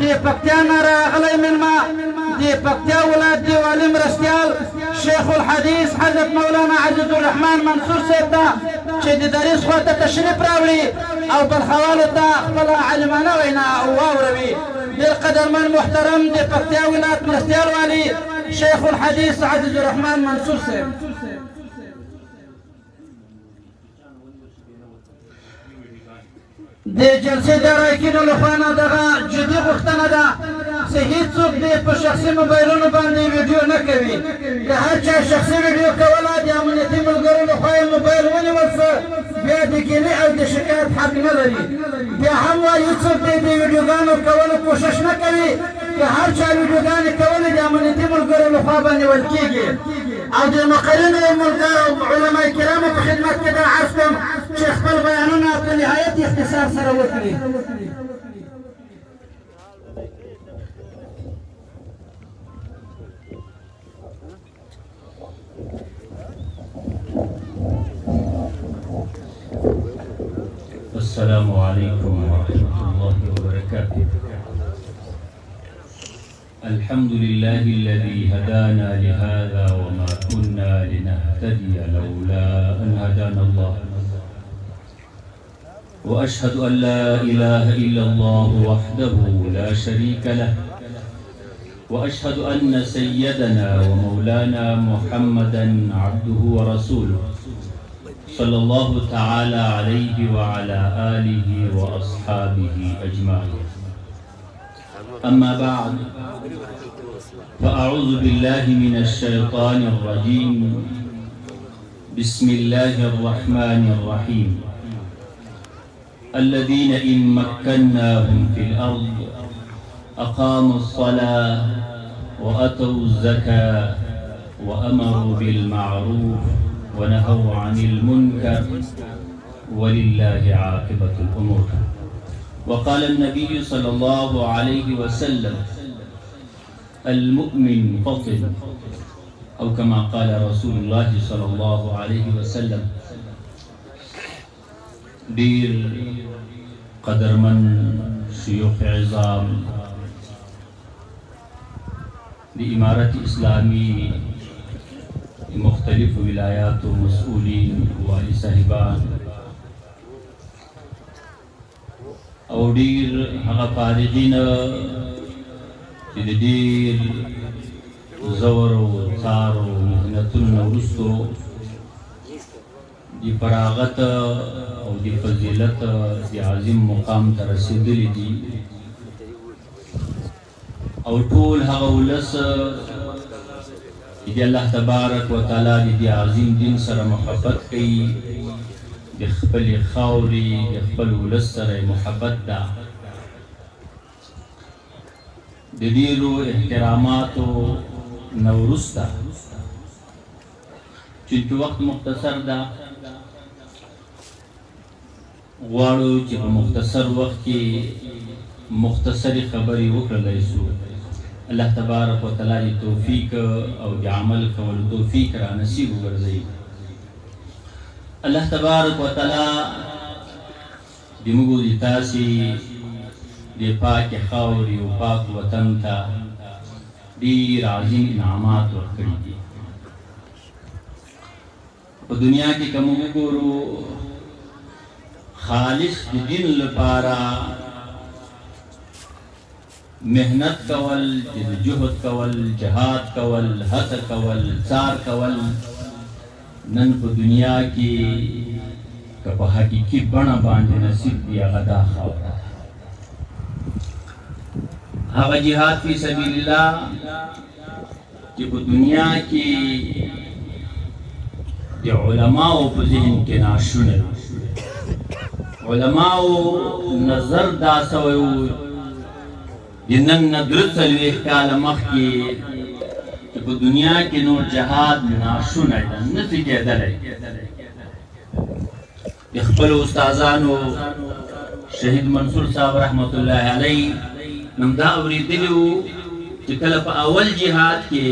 دی پکتیا نه راغلی مېلمه دی پکتیا ولایت دی والي مرستیال شیخ الحدیث حضرت مولانا عزیز الرحمن منصور صاحب ته چې د دریځ خواته تشریف راوړي او بلخوالو ته خپله عالمانه وینا واوروي ډېر قدرمن محترم د پکتیا ولایت مرستیال والي شیخ الحدیث عزیز الرحمن منصور صاحب. د جلسې د راکینو لخوا نه دغه جدي غوښتنه ده چې هېڅوک دې په شخصي موبایلونو باندې ویډیو نه کوي. که هر چا شخصي ویډیو کوله د امنیتي ملګرو لخوا یې موبایل ونیول څه بیا د ګیلې او د شکایت حق نه لري. بیا هم وایي هېڅوک دې د ویډیوګانو کولو کوشش نه کوي. که هر چا ویډیوګانې کولې د امنیتي ملګرو لخوا به نیول کېږي. او د مقررینو علما کرامو په خدمت کې دا عرض کوم چې خپل بیانونه په نهایت اختصار سره وکړي. السلام عليكم ورحمة الله وبركاته. الحمد لله الذي هدانا لهذا وما كنا لنهتدي لولا أن هدانا الله وأشهد أن لا إله إلا الله وحده لا شريك له وأشهد أن سيدنا ومولانا محمدا عبده ورسوله صلى الله تعالى عليه وعلى آله وأصحابه أجمعين. أما بعد فأعوذ بالله من الشيطان الرجيم. بسم الله الرحمن الرحيم. الذين إن مكناهم في الأرض أقاموا الصلاة وأتوا الزكاة وأمروا بالمعروف ونهوا عن المنكر ولله عاقبة الأمور. وقال النبي صلى الله عليه وسلم المؤمن فطن أو كما قال رسول الله صلى الله عليه وسلم. دير قدرمن شيوخ عظام لإمارة إسلامي مختلف ولایات و مسئولین والی صاحبان او ډیر هغه فارغین چې د ډیر زور او څار او محنتونو وروستو د فراغت او د فضیلت د عظیم مقام ته رسېدلي دي او ټول هغه ولس دی الله تبارک و تعالی دی عظیم دین سره محبت کوي د خپل خاورې د خپل ولس سره محبت ده د ډیرو احتراماتو نه وروسته چونکې وخت مختصر ده غواړو چې په مختصر وخت کې مختصرې خبرې وکړلی شو. الله تبارک و تعالی توفیق او د عمل کولو توفیق را نصیب وګرځوي. الله تبارک و تعالی د موږ د تاسې د پاکې خاورې او پاک وطن ته ډېر عظیم انعامات ورکړي دي. په دنیا کې که موږ وګورو خالص د دین لپاره محنت کول، جهد کول، جهاد کول، هڅه کول، څار کول نن په دنیا کې که په حقیقي بڼه باندې نصیب دی هغه دا خاوره هغه جهاد فی سبیل الله چې په دنیا کې د علماو په ذهن کې ناشونه علماو نظر دا سوی و د نن نه درې څلوېښت کاله مخکې چې په دنیا کې نور جهاد ناشونی ده نسي کېدلی. د خپلو استادانو شهید منصور صاحب رحمت الله علیه نم دا اورېدلي وو چې کله په اول جهاد کې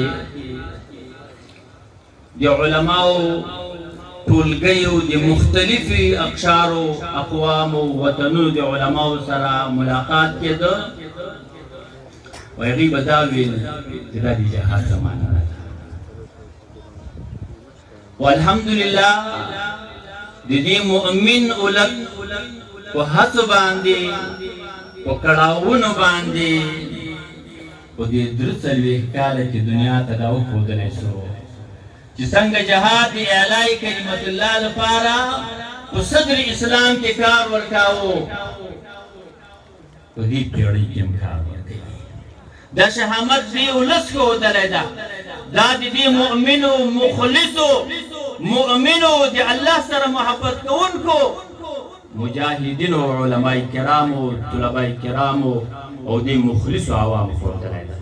د علماو ټولګیو د مختلفو اقشارو اقوامو وطنونو د علماو سره ملاقات کېده وایي هغوی به دا ویل چې دا د جهاد زمانه نه ده. والحمدلله د دې مؤمن اولاد په هڅو باندې په کړاوونو باندې په دې درې څلوېښت کاله چې دنیا ته دا وښودلی شو چې څنګه جهاد د اعلای کلمت الله لپاره په صدر اسلام کې کار ورکاوه، په دې پیړۍ کې هم کار ورکوي. دا شهامت دې ولس ښودلی ده، دا د دې مؤمنو مخلصو مؤمنو د الله سره محبت کوونکو مجاهدینو علماء کرامو طلباء کرامو او د مخلصو عوامو ښودلی ده.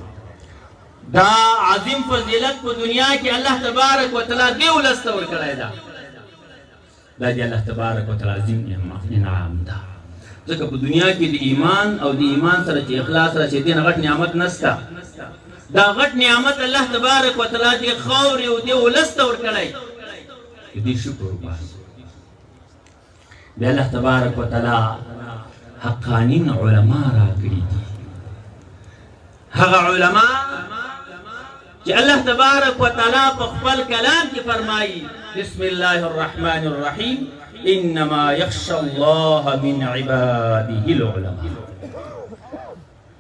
دا عظیم فضیلت په دنیا کې الله تبارک وتعالی دې ولس ته ورکړی ده. دا د الله تبارک وتعالی عظیم انعام ده. ځکه په دنیا کې د ایمان او د ایمان سره چې اخلاص راشي دې نه غټ نعمت نشته. دا غټ نعمت الله تبارک وتعالی دې خاورې او دې ولس ته ورکړی، دې شکر وباسو. بیا الله تبارک وتعالی حقانین علما راکړي دي، هغه علما چې الله تبارک وتعالی په خپل کلام کې فرمایي بسم الله الرحمن الرحیم انما یخشى الله من عباده العلماء.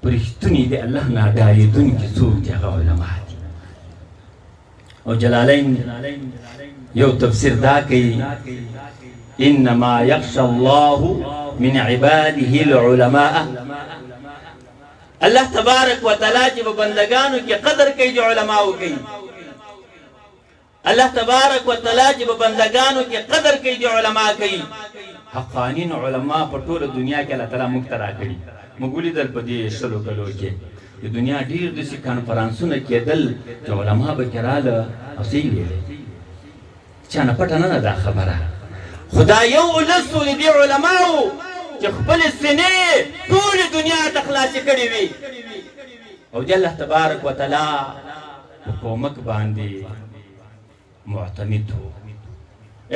پرښتونې د الله نه ډارېدونکي څوک دي؟ هغه علما دي. او جلالین یو تفسیر دا کوي انما یخشى الله من عباده العلماء. الله تبارک وتعالی چې په بندگانو کې قدر کوي د علماو کوي. الله تبارک وتعالی چې په بندگانو کې قدر کوي د علما کوي. حقانین علما په ټوله دنیا کې الله تعالی موږ ته راکړي. موږ ولیدل په دې شلو کلو کې د دنیا ډېر داسې کنفرانسونه کېدل چې علما به کې راله او څه یې ویلې، چا نه پټه نه ده دا خبره. خدا یو ولس و د دې علماو چې خپلې سینې ټولې دنیا ته خلاصې کړې وي او د الله تبارک وتعالی په کومک باندې معتمد و.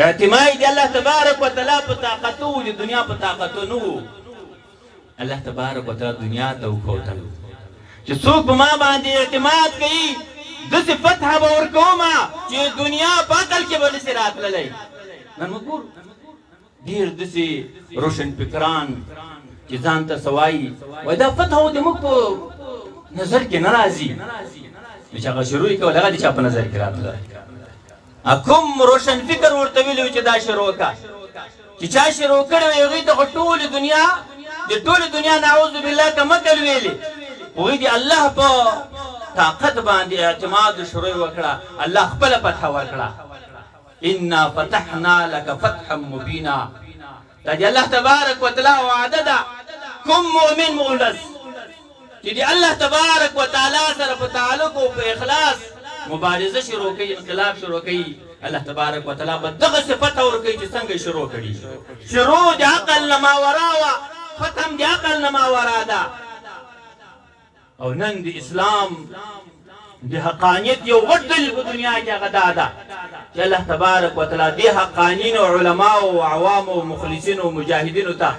اعتماد د الله تبارک وتعالی په طاقت و، د دنیا په طاقتو نه و. الله تبارک وتعالی دنیا ته وښودل چې څوک په ما باندې اعتماد کوي داسې فتحه به ورکومه چې دنیا په عقل کې به نسي راتللی. نن موږ ګورو ډېر داسې روشن فکران چې ځان ته څه وایي وایي دا فتحه و د موږ په نظر کې نه راځي، نو چې هغه شروع یې کول هغه د چا په نظر کې راتله. کوم روشن فکر ورته ویلي و چې دا شروع کړه، چې چا شروع کړی وي هغوی ته خو ټولې دنیا د ټولې دنیا نعوذ بالله کمکل ویلې، هغوی د الله په طاقت باندې اعتماد شروع وکړه، الله خپله فتحه ورکړه. انا فتحنا لك فتحا مبینا. دا د الله تبارک وتعالی وعده ده. کوم مؤمن مولس چې د الله تبارک وتعالی سره په تعلق او په اخلاص مبارزه شروع کوي، انقلاب شروع کوي، الله تبارک وتعالی به دغه صفت ورکوي چې څنګه شروع کړي. شروع د عقل نه ماورا وه، ختم د عقل نه ماورا ده. او نن د اسلام د حقانیت یو غټ دلیل په دنیا کې هغه دا ده چې الله تبارک وتعالی دې حقانینو علماو او عوامو او مخلصینو او مجاهدینو ته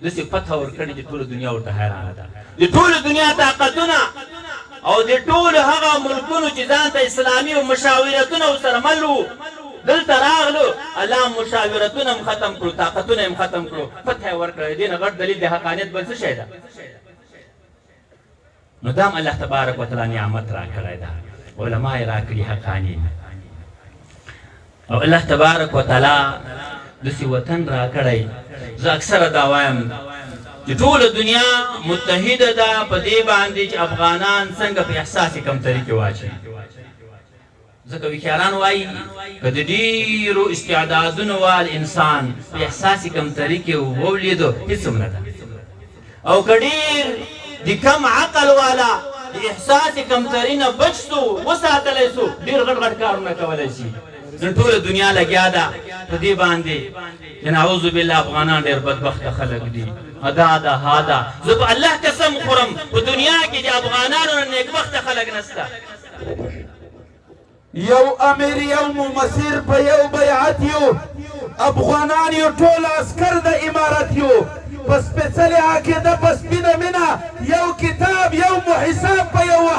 داسې فتحه ورکړې چې ټوله دنیا ورته حیرانه ده. د ټولو دنیا طاقتونه او د ټولو هغه ملکونو چې ځان ته اسلامي او مشاورتونه ورسره مل وو دلته راغلو، الله مشاورتونه هم ختم کړو، طاقتونه هم ختم کړو، فتحه یې ورکړه. دې نه غټ دلیل د حقانیت بل څه شی ده؟ نو دام الله تبارک وتعالی نعمت راکړی ده، علما یې راکړي حقانین. او الله تبارک وتعالی داسې وطن راکړی. زه اکثره دا وایم چې ټوله دنیا متحده ده په دې باندې چې افغانان څنګه په احساسې کمتري کې واچوي. ځکه ویښیاران وایي که د ډېرو استعدادونو وال انسان په احساسې کمتري کې وولیدو هېڅ هم نه ده، او که ډېر د کم عقل والا د احساس کمتري نه بچ سو وساتلی سو ډېر غټ غټ کارونه کولی شي. نن ټوله دنیا لګیا ده په دې باندې چې نعوذ بالله افغانان ډېر بدبخته خلک دي. ادا ده ها ده، زه په الله قسم خورم په دنیا کې د افغانانو نه نیکبخته خلک نشته. یو امیر یو ممسیر په یو بیعت یو، افغانان یو ټول عسکر د امارت یو، په سپېڅلې عقیده په سپینه مینه یو کتاب یو محساب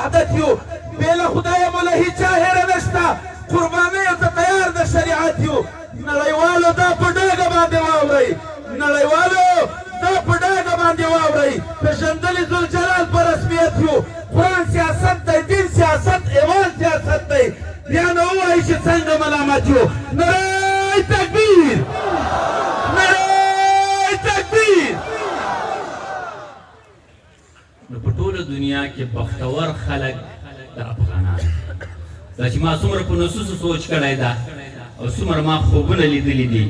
وحدت یو بې له خدایه مو له هیچا هیره نشته قربانیو ته تیار د شریعت یو نړیوالو دا په ډاګه باندې واورئ نړیوالو دا په ډاګه باندې واورئ پېژندلي ذوالجلال په رسمیت یو قرآن سیاست دی دین سیاست ایوان سیاست دی بیا نه ووایي چې څنګه ملامت یو نری تکبیر نری تکبیر نو په ټوله دنیا کې بختور خلک د افغانان دا چې ما څومره په نصوصو سوچ کړی ده او څومره ما خوبونه لیدلي دي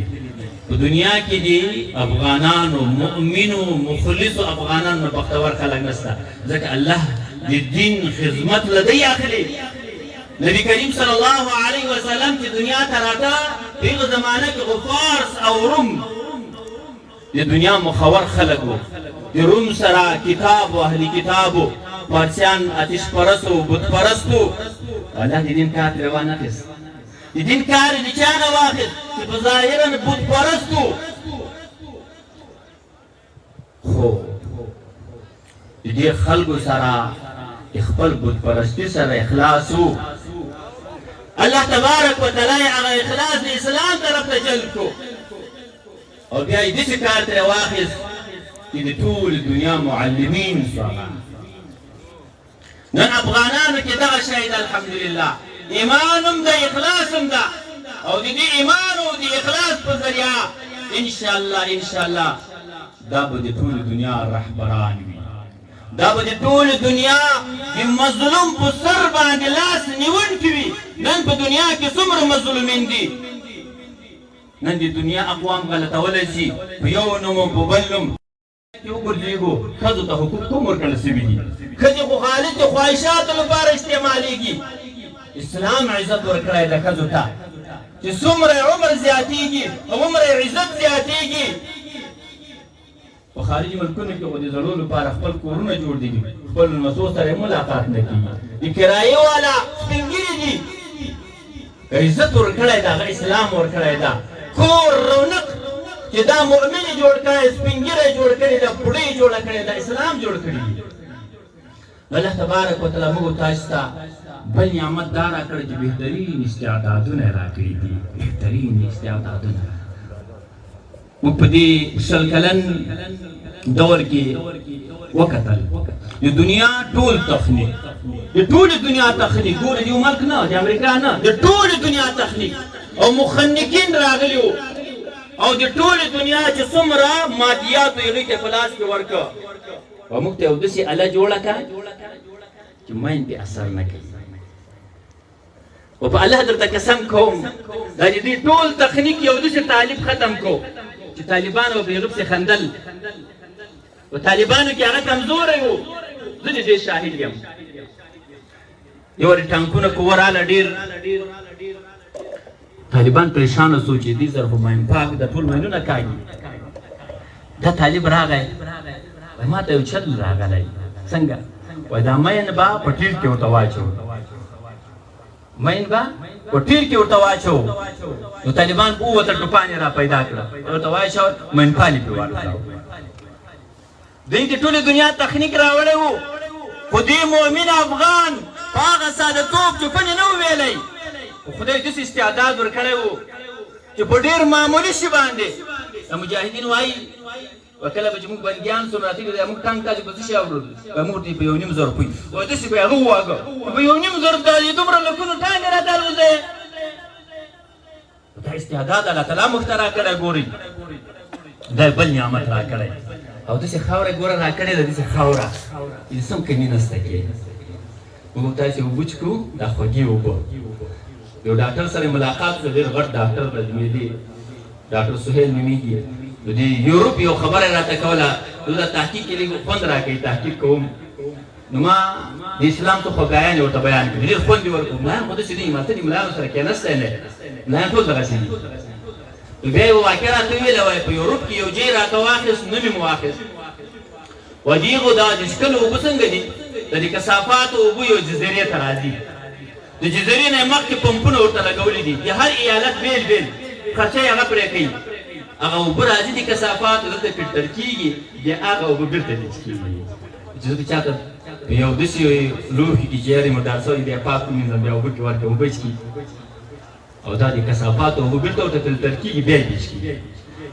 په دنیا کې دي افغانانو مؤمنو مخلصو افغانانو بختور خلک نشته ځکه الله د دین خدمت له دی اخلي نبی کریم صلی الله علیه وسلم چې دنیا ته راته په هغه زمانه کې فارس او روم د دنیا مخور خلک وو د روم سره کتاب و اهل کتابو پارسیان آتش پرستو بت پرستو الله د دین کار ترې وانخیست د دین کار یې د چا نه واخیست چې په ظاهرا بت پرستو خو د دې خلکو سره خپل بت پرستي سره اخلاص و الله تبارک وتعالی هغه اخلاص د اسلام طرف ته جلب کو او بیا یې داسې کار ترې واخیست چې د ټول دنیا معلمین شو نن افغانانو کې دغه شی ده الحمدلله ایمان هم ده اخلاص هم ده او د دې ایمان او د اخلاص په ذریعه انشاءالله دا به د ټول دنیا رهبران وي دا به د ټول دنیا د مظلوم په سر باندې لاس نیونکي وي نن په دنیا کې څومره مظلومین دي نن د دنیا اقوام غلطولی شي په یو نوم او په بل نوم وګرځېږو ښځو ته حقوق کوم ورکړل سوي دي ښځې خو خالص د خواهشاتو لپاره استعمالیږي اسلام عزت ورکړی ده ښځو ته چې څومره عمر زیاتېږي هومره عزت زیاتېږي په خارجي ملکونو کې خو د زړو لپاره خپل کورونه جوړ دي خپل لمسو سره یې ملاقات نه کېږي د کرایې والا سپین ږیري دي عزت ورکړی ده هغه اسلام ورکړی ده کور رونق چې دا مؤمن یې جوړ کړی سپین ږیری یې جوړ کړی ده بوډۍ یې جوړه کړې ده اسلام جوړ کړي دي الله تبارک وتعالی موږ تاسو ته بل نعمت دا راکړی چې بهترین استعدادونه یې راکړي دي بهترین استعدادونه موږ په دې شل کلن دور کې وکتل د دنیا ټول تخنیک د ټولې دنیا تخنیک ګوره د یو ملک نه د امریکا نه د ټولې دنیا تخنیک او مخنکین راغلي وو او د ټولې دنیا چې څومره مادیات هغوی ته په لاس کې ورکړه او موږ ته یو داسې اله جوړه کړه چې مین پې اثر نه کوي او په الله درته قسم کوم دا د دې ټول تخنیک یو داسې طالب ختم کو چې طالبانو به هغه پسې خندل و طالبانو کې هغه کمزوری وو زه د دې شاهد یم یو وارې ټانکونه که وراله ډېر طالبان پریشانه سو چې دې سره خو ماین پاک د ټول ماینونه کاږي دا طالب راغی وایي ما ته یو چل راغلی څنګه وایي دا مین به په ټیر کې ورته واچو مین به په ټیر کې ورته واچو نو طالبان ووته ټوپان یې را پیدا کړه ورته واچو مین پالي پرې واړو دوی د ټولې دنیا تخنیک راوړی وو خو دې مؤمن افغان په هغه سادهتوب چوپنې نه و ویلی خدای داسې استعداد ورکړی و چې په ډېر معمولي شي باندې د مجاهدین وایي وکله به چې موږ بندیان سو راتلي دی موږ ټانک تاسې په څه شي اورو وایي موږ ورته په 1.5 زره روپۍ وایي داسې به یې هغه وواږه په 1.5 زره ته یې دومره لکونو ټانک یې راته الوځی دا استعداد الله تعالی موږ ته راکړی ګورئ دا بل نعمت راکړی او داسې خاوره ګوره راکړې ده داسې خاوره چې څوم کمي نشته کې موږ تاسې اوبه څښو دا خوږې اوبه یو ډاکټر سره ملاقات وکړه ډېر غټ ډاکټر د جمعې ډاکټر سهیل نومیږي د دې یورپ یو خبره یې راته کوله دا تحقیق کې لږ خوند راکوي تحقیق کوم نو ما د اسلام څه خواږیان یې ورته بیان کړي ډېر خوند یې ورکړو ملایان خو داسې دي ماته دې ملایانو سره کېنستی نه ملایان ټول دغسې دي نو بیا یې واقع راته وویله وایي په یورپ کې یو ځای راته واخیست نوم یې مو واخیست وایي د هغو دا د څښلو اوبه څنګه دي د دې کثافاتو اوبه یو جزیرې ته راځي د جزیرې نه یې مخکې پمپونه ورته لګولي دي د هر ایالت بیل بیل خرچه یې هغه پرې کوي هغه اوبه راځي د کثافاتو دلته فلټر کېږي بیا هغه اوبه بېرته لیچ کېږي چې زه چاته په یو داسې لوښي کې چې یارې مردار شوی بیا پاک ومینځم بیا اوبه کې ورکړم اوبه څښي او دا د کثافاتو اوبه بېرته ورته فلټر کېږي بیا یې څښي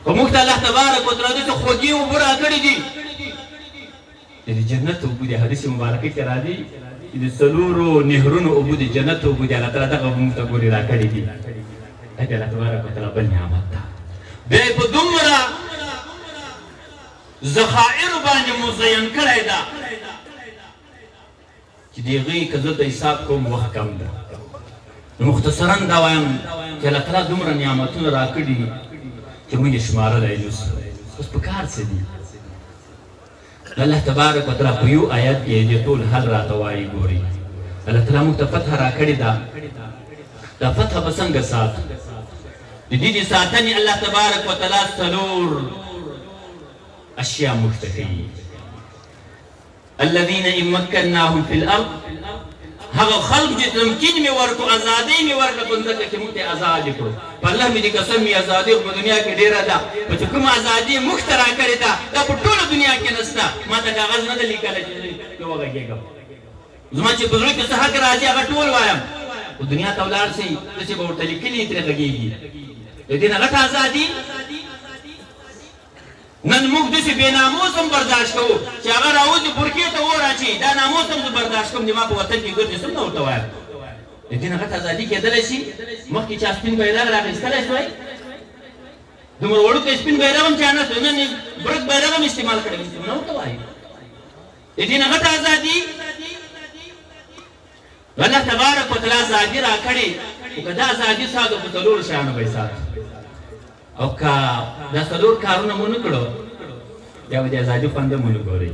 خو موږ ته الله تبارک وتعالی داسې خوږې اوبه راکړې دي د جنت اوبه دي حدیث مبارکه کې راځي چې د څلورو نهرونو اوبه د جنت اوبه دي الله تعالی دغه موږ ته ګورې راکړې دي دا د الله تبارک وتعالی بل نعمت ده بیا یې په دومره ذخائرو باندې مزین کړی ده چې د هغې که زه د حساب کوم وخت کم ده نو مختصرا دا وایم چې الله تعالی دومره نعمتونه راکړي چې موږ یې شمارلی نشو اوس په کار څه دي الله تبارک وتعالی په یو آیت کې د ټول حل راته وایي ګوري الله تعالی موږ ته فتح راکړې ده دا فتح به څنګه ساتو د دې د ساتنې الله تبارک وتعالی څلور اشیاء موږ ته ښیي الذین ان مکناهم فی الارض هغه خلق چې تمکین مې ورکړو ازادۍ مې ورکړه په ځمکه کې موږ ته ازاد کړو په الله مې دې قسم وي ازادي په دنیا کې ډېره ده خو چې کومه ازادي موږ ته راکړې ده دا په ټوله دنیا کې نشته ما ته کاغذ نه ده لیکلی چې زه وغږېږم زما چې په زړه کې څه حق راځي هغه ټول وایم خو دنیا ته ولاړ شئ داسې به ورته لیکلي ترې غږېږي د دې نه غټه ازادي نن موږ داسې بې ناموس هم برداشت کوو چې هغه راوځي برکې ته اور اچوي دا ناموس هم زه برداشت کوم د ما په وطن کې ګرځي څه نه ورته وایم د دې نه غټه ازادي کېدلی شي مخکې چا سپین بیرغ راخیستلی شوی دومره وړوکی سپین بیرغ هم چا نه شوی نن یې برک بیرغ هم استعمال کړی څه نه ورته وایي د دې نه غټه ازادي الله تبارک وتعالی ازادي راکړې خو که دا ازادي ساتو په څلورو شیانو به یې ساتو او که دا څلور کارونه مو نه کړو بیا به د ازادي خوند هم ونه ګورئ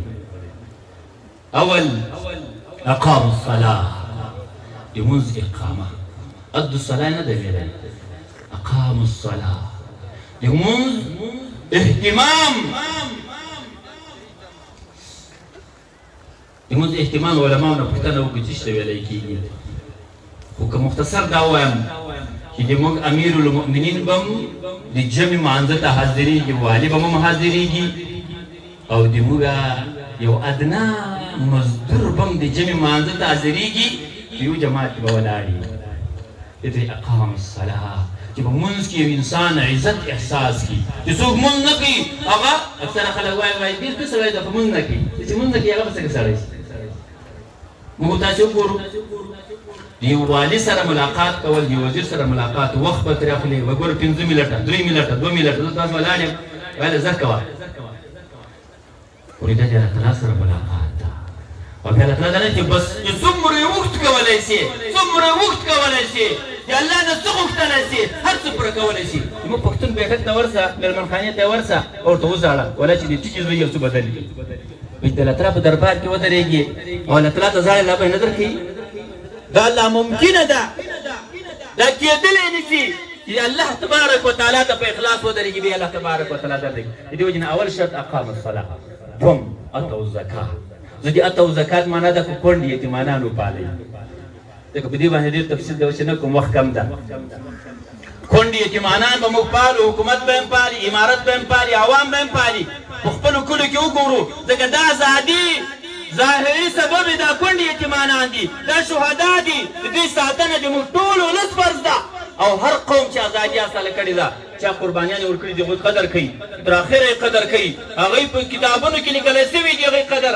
اول اقاموا الصلاه د لمونځ اقامه ادو الصلاه نه دی ویلی اقاموا الصلاه د لمونځ اهتمام د لمونځ اهتمام علماو نه پوښتنه وکړي چې څه ته ویلی کېږي خو که مختصر دا ووایم چې د موږ امیر المؤمنین به هم د جمع مانځه ته حاضرېږي والي به هم حاضرېږي او د موږ یو ادنا مزدور به هم د جمع مانځه ته حاضرېږي په یو جماعت کې به ولاړ وي دې اقام الصلاه چې په مونځ کې یو انسان عزت احساس کړي چې څوک مونځ نه کوي هغه اکثره خلک وایي ډېر ښه سړی ده خو مونځ نه کوي چې مونځ نه کوي هغه به څنګه سړی شي موږ تاسې وګورو د یو والي سره ملاقات کول د یو وزیر سره ملاقات وخت به ترې اخلي وګوره 5 منټه 3 منټه 2 منټه زه تاسو ولاړ یم ویله زر کوه خو دا د الله تعالی سره ملاقات ده او بیا الله تعالی دا نه چې بس څومره یې وخت کولی شي څومره وخت کولی شي د الله نه څه غوښتلی شي هر څه پوره کولی شي زموږ پښتون بیټک ته ورسه مېلمنخانې ته ورسه او ورته وژاړه ولا چې د ټیټې زوی یو څه بدل وي د الله تعالی په دربار کې ودرېږي او الله تعالی ته ژاړې الله به یې نه درکوي دا ناممکنه ده دا کېدلی نشي چې الله تبارک وتعالی ته په اخلاص ودرېږي بیا الله تبارک وتعالی درکوي د دې وجې نه اول شرط اقام الصلاه دوم اتو الزکات زه د اتو زکات معنا ده که کونډې یتیمانان وپالئ ځکه په دې باندې ډېر تفصیل دی اوس نه کوم وخت کم ده کونډې یتیمانان به موږ پالو حکومت به هم پالي امارت به هم پالي عوام به هم پالي په خپلو کلو کې وګورو ځکه دا ازادي ظاهري سبب دا کونډې یتیمانان دي دا شهدا دي د دې ساتنه د موږ ټول ولس فرض ده او هر قوم چې ازادي حاصله کړې ده چا قربانیانې ورکړي دي هغوی قدر کوي تر اخره یې قدر کوي هغوی په کتابونو کې لیکلی سوي دي هغوی قدر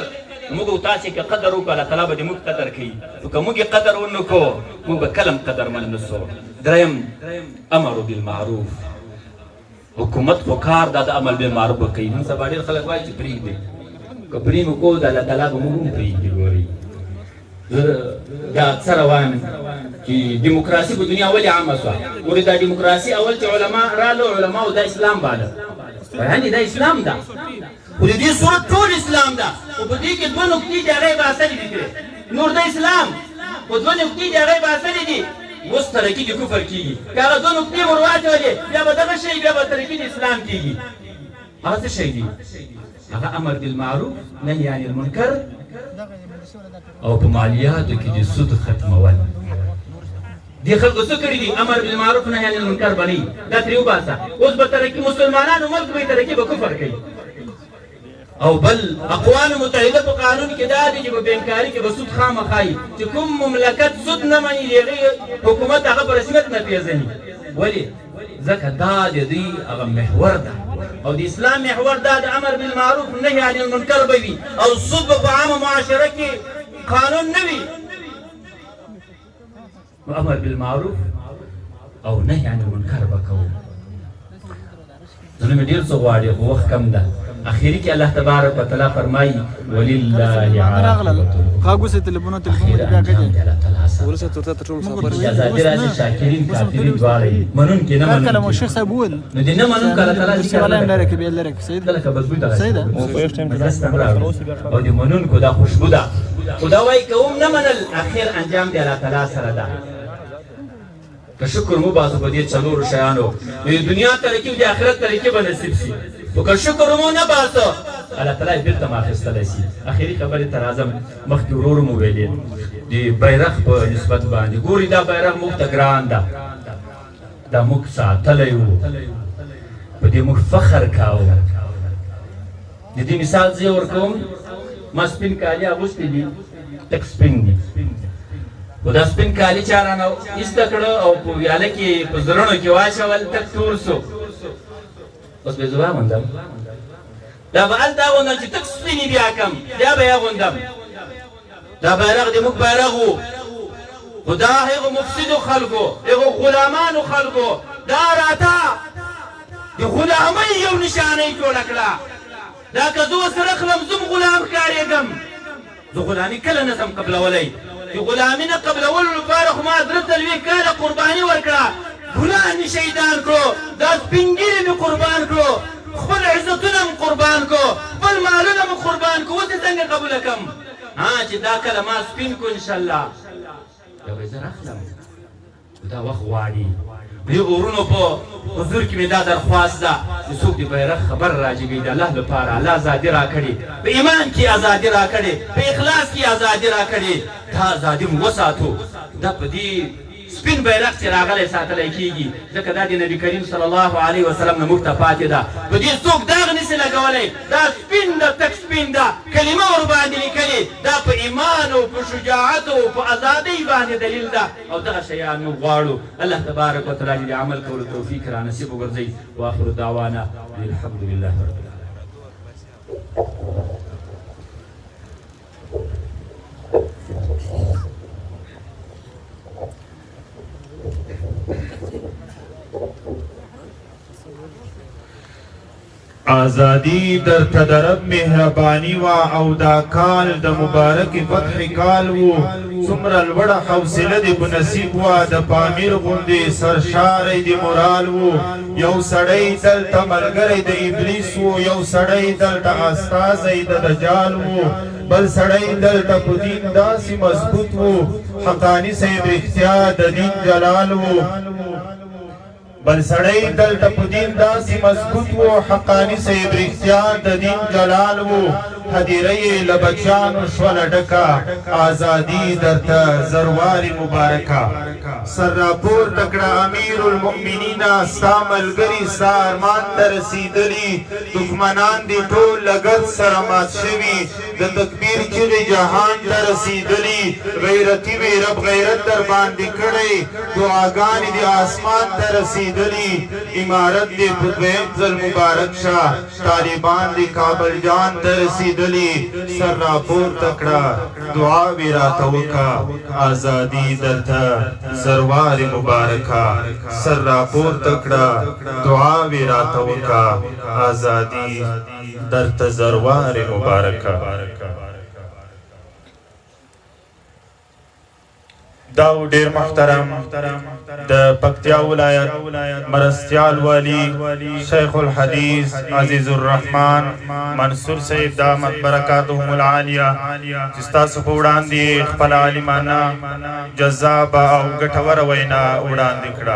موږ او تاسې که قدر وکړو الله تعالی به د موږ قدر کوي خو که موږ یې قدر ونه کړو موږ به کله هم قدرمن نه سو دریم امر بالمعروف حکومت خو کار دا د عمل بالمعروف به کوي نن سبا ډېر خلک وایي چې پرېږدئ که پرې مو کوو د الله تعالی به موږ هم پرېږدي ګورئ زه دا اکثره وایم چې دیموکراسي په دنیا ولې عامه شوه ګورې دا دیموکراسي اول چې علما رالو علماو دا اسلام باله یعنې دا اسلام ده خو د دې صورت ټول اسلام ده خو په دې کې 2 نقطې دي هغه یې باسلې دي نور د اسلام خو 2 نقطې دي هغه یې باسلې دي اوس ترقي د کفر کېږي که هغه 2 نقطې ور واچولې بیا به دغه شی بیا به ترقي د اسلام کېږي هغه څه شی دي هغه امر بالمعروف نهي عن المنکر او په مالیاتو کې د سود ختمول دې خلکو څه کړي دي امر بالمعروف نهي عن المنکر باندې دا ترې وباسه اوس به ترقي مسلمانانو ملک به ترقي به کفر کوي او بل اقوام متحده په قانون کې دا دی چې په بینکاري کې به سود خامخا وي چې کوم مملکت سود نه مني د هغې حکومت هغه په رسمیت نه پیژني ولې ځکه دا د دوی هغه محور ده او د اسلام محور دا د امر بالمعروف نهي عن المنکر به وي او سود به په عامه معاشره کې قانون نه وي امر بالمعروف او نهي عن المنکر به کوو زه مې ډېر څه غواړي خو وخت کم ده اخیری کې الله تبارک وتعالی فرمایي ولله عاقبة غاګوسه تلیفون بیا کړي ورسه ته ټول خبر ازادي راځي شاکرین کافرین دواړه منون کې نه منون کله مو شیخ صاحب ول نو دې نه منون کله تعالی چې ولا نه رکه به لرک سید کله کبل بوته سید او په یو ټیم کې او دې منون کو دا خوشبو ده خدا وای کوم نه منل اخر انجام دی الله تعالی سره ده که شکر مو باسو په دې څلورو شیانو د دنیا ترقی او د آخرت ترقی به نصیب شي او که شکر مو نه باسو الله تعالی بیرته ماخستلی شي اخري خبرې تر اعظم مخکې ورور مو ویلې د بیرغ په نسبت باندې ګوري دا بیرغ موږ ته ګران ده دا موږ ساتلی وو په دې موږ فخر کاوه د دې مثال زه ورکوم ما سپین کالي اغوستي دي تک سپین دي خو دا سپین کالي چا رانه ایسته کړه او په ویاله کې په زړونو کې واچول تک تور سو اوس به زه واغوندم دا به هلته اغوندم چې تک سپینې بیا کم بیا به یې اغوندم دا بیرغ د موږ بیرغ وو خو دا هغو مفسدو خلکو هغو غلامانو خلکو دا راته د غلامۍ یو نشانۍ جوړه کړه دا که زه ورسره خلم زه غلام ښکارېږم زه غلامي کله نه شم قبلولی د غلامي نه قبلولو لپاره خو ما درې څلوېښت کاله قرباني ورکړه ګناه مې شهیدان کړو دا سپین ږیرې مې قربان کړو خپل عزتونه مې قربان کړو خپل مالونه مې قربان کړو اوس یې څنګه قبوله کړم چې دا کله ما سپین کړو انشاءالله بیا به یې زه راخلم دا وخت غواړي د هغو ورونو په حضور کې مې دا درخواست ده چې څوک د بیرغ خبر راجګوي د الله لپاره الله ازادي راکړې په ایمان کې ازادي راکړې په اخلاص کې ازادي راکړې دا ازادي مو وساتو دا په دې سپین بیرغ چې راغلی ساتلی کېږي ځکه دا د نبي کریم صلی الله علیه وسلم نه موږ ته پاتې ده په دې څوک داغ نسي لګولی دا سپین ده تک سپین ده کلمه ورباندې لیکلې دا په ایمان او په شجاعت او په ازادۍ باندې دلیل ده او دغه شیان موږ غواړو الله تبارک وتعالی دې عمل کولو توفیق را نصیب وګرځوي واخر دعوانا الحمد لله رب العالمین آزادی در تدرب مهربانی و او دا کال د مبارک فتح کال و څومره لوړه حوصله دې په نصیب وه د پامیر غوندې سرشاری د مورال و یو سړی دلته ملګری د ابلیس و یو سړی دلته استازی د دجال و بل سړی دلته په دین داسې مضبوط و حقانی صاحب رښتیا د دین جلال و بل سړی دلته په دین داسې مضبوط و حقانی صاحب رښتیا د دین جلال و هدیره یې له بچیانو شوله ډکه ازادي درته زروارې مبارکه سر راپورته کړه امیر المؤمنین ستا ملګري ستا ارمان ته رسېدلي دښمنان دې ټول لګت سره مات شوي د تکبیر چغې جهان ته رسېدلي غیرتي وې رب غیرت در باندې کړی دعاګانې دې اسمان ته رسېدلي امارت دې په دویم ځل مبارک شه طالبان دې کابل جان ته رسېدلي سر راپورته کړه دعاوې راته وکړه ازادي درته زروارې مبارکه سر راپورته کړه دعاوې راته وکړه ازادي درته زروارې مبارکه دا ډیر محترم د پکتیا ولایت مرستیال والی شیخ الحدیث عزیز الرحمن منصور صاحب دامت برکاتهم العالیه چې ستاسو په وړاندې خپل عالمانه جذابه او ګټوره وینا وړاندې کړه